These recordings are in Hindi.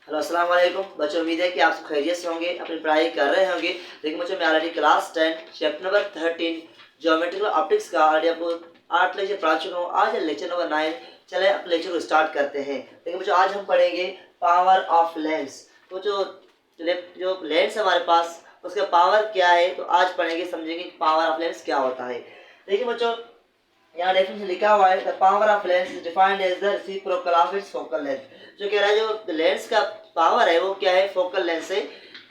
हेलो अस्सलाम वालेकुम बच्चों, उम्मीद है कि आप सब खैरियत से होंगे, अपनी पढ़ाई कर रहे होंगे। लेकिन बच्चों, मैं already class 10 chapter number 13 geometrical optics का ऑलरेडी आपको 8 लेक्चर पढ़ा चुका हूँ। आज है लेक्चर नंबर 9। चले अपने लेक्चर को स्टार्ट करते हैं। लेकिन बच्चों, आज हम पढ़ेंगे पावर ऑफ लेंस। तो जो लेंस है हमारे पास, उसका पावर क्या है, तो आज पढ़ेंगे, समझेंगे कि पावर ऑफ लेंस क्या होता है। देखिए बच्चों, यहाँ डेफिनेशन लिखा हुआ है, the power of lens is defined as the reciprocal of its focal length. जो कह रहा है, जो लेंस का पावर है वो क्या है, फोकल लेंथ से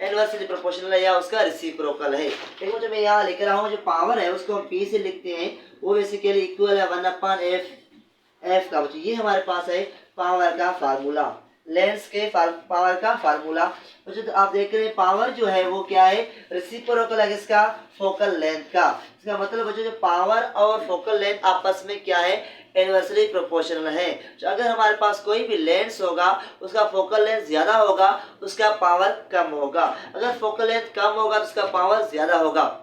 इनवर्सली प्रोपोर्शनल है या उसका रेसिप्रोकल है। देखो, जो मैं यहाँ लिख रहा हूँ, जो पावर है उसको हम पी से लिखते हैं, वो बेसिकली इक्वल है 1/f का। बच्चों, ये हमारे पास है पावर का फार्मूला, लेंस के पावर का फार्मूला। तो आप देख रहे हैं, पावर जो है वो क्या है, रेसिप्रोकल है किसका, फोकल लेंथ का। इसका मतलब बच्चों, जो पावर और फोकल लेंथ आपस में क्या है, इनवर्सली प्रोपोर्शनल है। तो अगर हमारे पास कोई भी लेंस होगा, उसका फोकल लेंथ ज्यादा होगा, उसका पावर कम होगा। अगर फोकल लेंथ कम होगा तो उसका पावर ज्यादा होगा।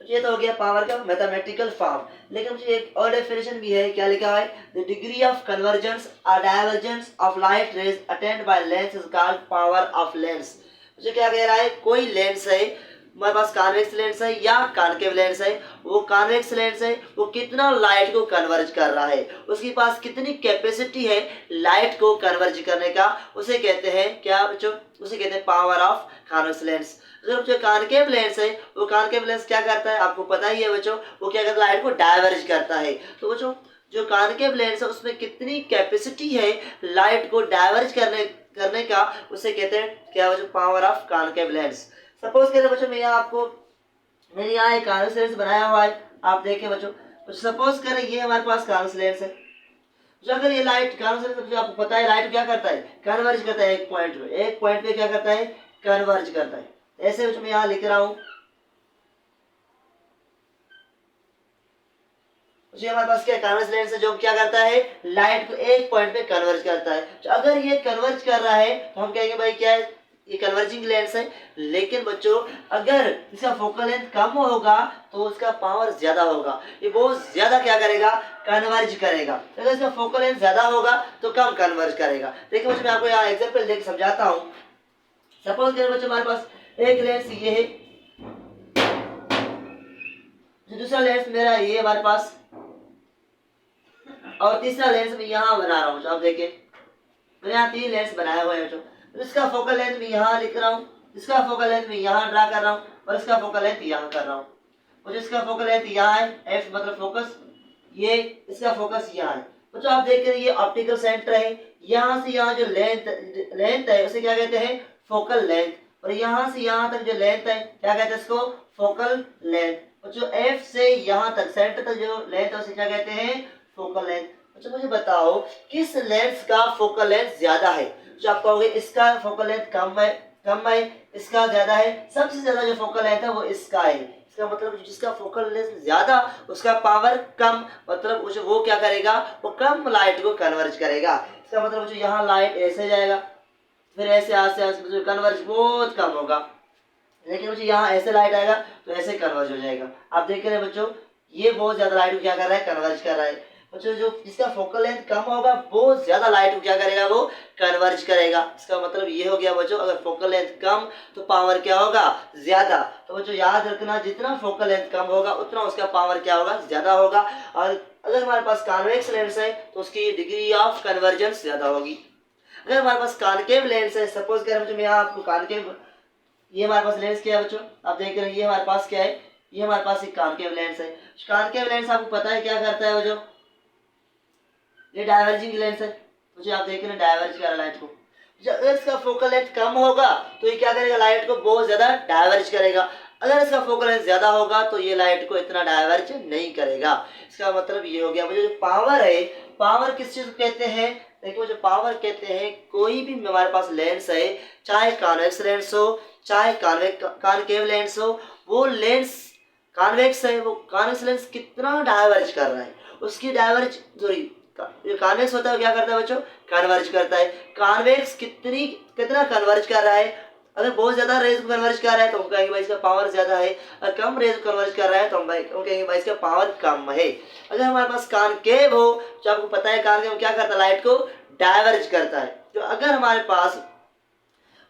ये तो हो गया पावर का मैथमेटिकल फॉर्म। लेकिन मुझे एक और डेफिनेशन भी है, क्या लिखा है, द डिग्री ऑफ कन्वर्जेंस और divergence of light rays attend by lens is called power of lens. मुझे क्या कह रहा है, कोई लेंस है, हमारे पास कॉन्वेक्स लेंस है या कॉनकेव लेंस है। वो कॉन्वेक्स लेंस है, वो कितना लाइट को कन्वर्ज कर रहा है, उसके पास कितनी कैपेसिटी है लाइट को कन्वर्ज करने का, उसे कहते हैं क्या बच्चों, उसे कहते हैं पावर ऑफ कॉन्वेक्स लेंस। जो कॉनकेव लेंस है, वो कॉनकेव लेंस क्या करता है, आपको पता ही है बच्चों, वो क्या करता है, लाइट को डाइवर्ज करता है। तो बच्चों, जो कॉनकेव लेंस है उसमें कितनी कैपेसिटी है लाइट को डाइवर्ज करने का, उसे कहते हैं क्या बच्चों, power of concave lens. Suppose करें बच्चों, मैं यहाँ आपको, मैंने यहाँ एक कॉन्वेक्स लेंस बनाया हुआ है, आप देखें बच्चों। सपोज करें ये हमारे पास कॉन्वेक्स लेंस है। जो अगर ये लाइट कन्वर्ज, जो आपको पता है लाइट क्या करता है, कन्वर्ज करता है एक पॉइंट पे क्या करता है, कन्वर्ज करता है। ऐसे मैं यहाँ लिख रहा हूं, हमारे पास क्या कन्वर्ज लेंस है, जो क्या करता है, लाइट को एक पॉइंट पे कन्वर्ज करता है। तो अगर ये कन्वर्ज कर रहा है तो हम कहेंगे भाई क्या है, ये कन्वर्जिंग लेंस है। लेकिन बच्चों, अगर इसका फोकल लेंथ कम होगा तो उसका पावर ज्यादा होगा, ये बहुत ज्यादा क्या करेगा, कन्वर्ज करेगा। अगर इसका फोकल लेंथ ज्यादा होगा तो कम कन्वर्ज करेगा। देखिए बच्चों, मैं आपको यहाँ एग्जाम्पल देकर समझाता हूँ। सपोज करें बच्चों, हमारे पास एक लेंस ये है, दूसरा लेंस मेरा ये हमारे पास, और तीसरा लेंस मैं यहाँ बना रहा हूँ। आप देखें, मैंने यहाँ 3 लेंस बनाए हुए हैं बच्चों। इसका फोकल लेंथ मैं यहाँ लिख रहा हूँ, इसका फोकल लेंथ मैं यहाँ ड्रा कर रहा हूँ, और इसका फोकल लेंथ यहाँ कर रहा हूँ। और इसका फोकल लेंथ यहाँ है, एफ मतलब फोकस, ये इसका फोकस यहाँ है। बच्चों, आप देख रहे हैं, ये ऑप्टिकल सेंटर है, यहाँ से यहाँ जो लेंथ है उसे क्या कहते हैं, फोकल लेंथ। और यहाँ से यहाँ तक जो लेंथ है, क्या कहते हैं इसको, फोकल लेंथ। और जो एफ से यहाँ तक सेंटर तक जो लेंथ है उसे क्या कहते हैं, फोकल लेंथ। अच्छा, मुझे बताओ किस लेंस का फोकल लेंथ ज्यादा है। जो आप कहोगे इसका फोकल लेंथ कम है, इसका ज्यादा है। सबसे ज्यादा जो फोकल लेंथ है वो इसका है। इसका मतलब जिसका फोकल लेंथ ज्यादा, उसका पावर कम, मतलब वो क्या करेगा, वो कम लाइट को कन्वर्ज करेगा। इसका मतलब जो यहाँ लाइट ऐसे जाएगा, फिर ऐसे आसे कन्वर्ज बहुत कम होगा। लेकिन मुझे यहाँ ऐसे लाइट आएगा तो ऐसे कन्वर्ज हो जाएगा। आप देख रहे हैं बच्चों, ये बहुत ज्यादा लाइट को क्या कर रहा है, कन्वर्ज कर रहा है। बच्चों, जो जिसका फोकल लेंथ कम होगा, बहुत ज्यादा लाइट को क्या करेगा, वो कन्वर्ज करेगा। इसका मतलब ये हो गया बच्चों, अगर फोकल लेंथ कम तो पावर क्या होगा, ज्यादा। तो बच्चों याद रखना, जितना फोकल लेंथ कम होगा उतना उसका पावर क्या होगा, ज्यादा होगा। और अगर हमारे पास कॉन्वेक्स लेंस है तो उसकी डिग्री ऑफ कन्वर्जेंस ज्यादा होगी। अगर हमारे पास कॉनकेव लेंस है, सपोज करें बच्चों, मैं आपको कॉनकेव, ये हमारे पास लेंस क्या है बच्चों, आप देख रहे हैं, ये हमारे पास क्या है, ये हमारे पास एक कॉनकेव लेंस है। कॉनकेव लेंस आपको पता है क्या करता है बच्चों, ये डाइवर्जिंग लेंस है। मुझे आप देख रहे हैं, डाइवर्ज कर रहा है लाइट को। अगर इसका फोकल लेंथ कम होगा तो ये क्या करेगा, लाइट को बहुत ज्यादा डाइवर्ज करेगा। अगर इसका फोकल लेंथ ज्यादा होगा तो ये लाइट को इतना डाइवर्ज नहीं करेगा। इसका मतलब ये हो गया मुझे, जो पावर है, पावर किस चीज को कहते हैं, देखिए जो पावर कहते हैं, कोई भी हमारे पास लेंस है, चाहे कॉन्वेक्स लेंस हो चाहे कॉनकेव लेंस हो, वो लेंस कॉन्वेक्स है, वो कॉन्वेक्स लेंस कितना डाइवर्ज कर रहा है, उसकी डाइवर्ज सॉरी, जो कॉन्वेक्स होता है क्या करता है बच्चों, कन्वर्ज करता है। कॉन्वेक्स कितना कन्वर्ज कर रहा है, अगर बहुत ज्यादा रेज को कन्वर्ज कर रहा है तो हम कहेंगे भाई इसका पावर ज्यादा है, और कम रेज को कन्वर्ज कर रहा है तो हम कहेंगे भाई इसका पावर कम है। अगर हमारे पास कॉनकेव हो, जो आपको पता है कॉनकेव क्या करता है, लाइट को डाइवर्ज करता है। तो अगर हमारे पास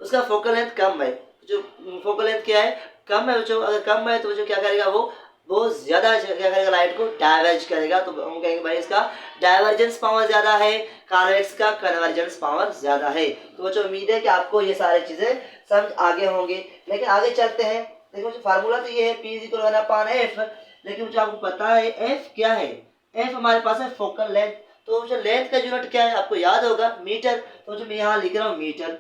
उसका फोकल लेंथ कम है, जो फोकल लेंथ क्या है, कम है बच्चों। अगर कम है तो बच्चों क्या करेगा, वो ज़्यादा क्या करेगा, लाइट को डाइवर्ज करेगा। तो हम कहेंगे भाई इसका डाइवर्जेंस पावर ज़्यादा है, कॉन्वेक्स का कन्वर्जेंस पावर ज़्यादा है। तो बच्चों उम्मीद है कि आपको ये सारी चीज़ें समझ आगे होंगे। लेकिन आगे चलते हैं। देखो बच्चों फार्मूला तो ये है P = 1/f, लेकिन बच्चों आपको पता है f क्या है, f हमारे पास है फोकल लेंथ। तो बच्चों लेंथ का यूनिट क्या है, आपको याद होगा मीटर। तो बच्चों मैं यहाँ लिख रहा हूँ मीटर।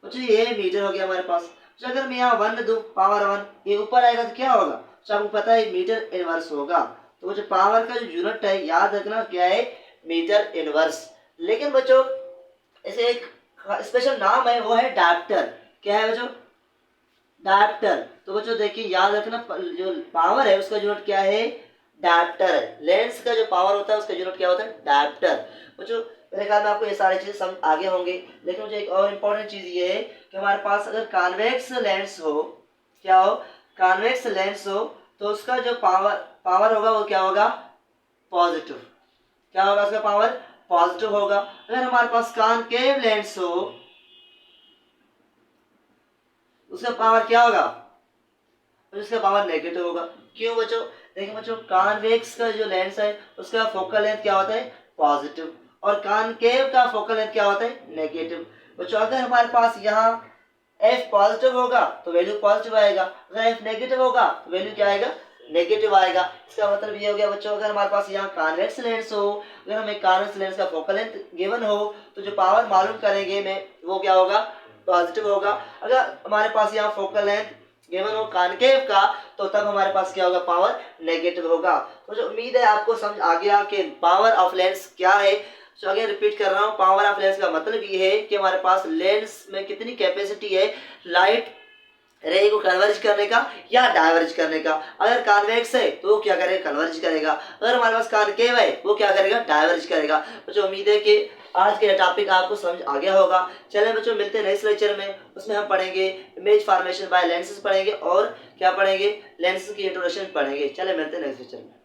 बच्चों ये मीटर हो गया हमारे पास। तो अगर मैं यहाँ 1 दूँ पावर 1, ये ऊपर आएगा तो क्या होगा, तो आपको पता है मीटर इनवर्स होगा। तो बच्चों पावर का जो यूनिट है याद रखना क्या है, मीटर इनवर्स। लेकिन बच्चों ऐसे एक स्पेशल नाम है, वो है डायप्टर। क्या है बच्चों, डायप्टर। तो बच्चों देखिए याद रखना, जो पावर है उसका यूनिट क्या है, डायप्टर है। लेंस का जो पावर होता है उसका यूनिट क्या होता है, डायप्टर। बच्चों मेरे ख्याल में आपको ये सारी चीजें समझ आगे होंगे। लेकिन मुझे एक और इम्पोर्टेंट चीज ये है कि हमारे पास अगर कॉन्वेक्स लेंस हो, क्या हो, कॉन्वेक्स लेंस हो, तो उसका जो पावर होगा वो क्या होगा, पॉजिटिव। क्या होगा उसका पावर, पॉजिटिव होगा। अगर हमारे पास कॉनकेव लेंस हो, उसका पावर क्या होगा, तो इसका पावर नेगेटिव होगा। क्यों बच्चों, देखिए बच्चों कॉन्वेक्स का जो लेंस है उसका फोकल लेंथ क्या होता है, पॉजिटिव, और कॉनकेव का फोकल लेंथ क्या होता है, नेगेटिव। बच्चों अगर हमारे पास यहाँ f पॉजिटिव होगा तो वैल्यू पॉजिटिव आएगा, अगर f नेगेटिव होगा तो वैल्यू क्या आएगा, नेगेटिव आएगा। इसका मतलब ये हो गया बच्चों, अगर हमारे पास यहाँ कॉन्वेक्स लेंस हो, अगर हमें कॉन्वेक्स लेंस का फोकल लेंथ गिवन हो, तो जो पावर मालूम करेंगे मैं वो क्या होगा, पॉजिटिव होगा। अगर हमारे पास यहाँ फोकल लेंथ गिवन हो कॉनकेव का, तो तब हमारे पास क्या होगा, पावर नेगेटिव होगा। तो जो उम्मीद है आपको समझ आ गया कि पावर ऑफ लेंस क्या है। तो अगेन रिपीट कर रहा हूँ, पावर ऑफ लेंस का मतलब ये है कि हमारे पास लेंस में कितनी कैपेसिटी है लाइट रे को कन्वर्ज करने का या डाइवर्ज करने का। अगर कॉन्वेक्स है तो वो क्या करेगा, कन्वर्ज करेगा। अगर हमारे पास कॉनकेव है वो क्या करेगा, डाइवर्ज करेगा। बच्चों उम्मीद है कि आज के टॉपिक आपको समझ आ गया होगा। चलें बच्चों मिलते हैं नेक्स्ट लेक्चर में, उसमें हम पढ़ेंगे इमेज फॉर्मेशन बाय लेंसेज पढ़ेंगे, और क्या पढ़ेंगे, लेंसेज की इंट्रोडक्शन पढ़ेंगे। चले मिलते हैं नेक्स्ट लेक्चर में।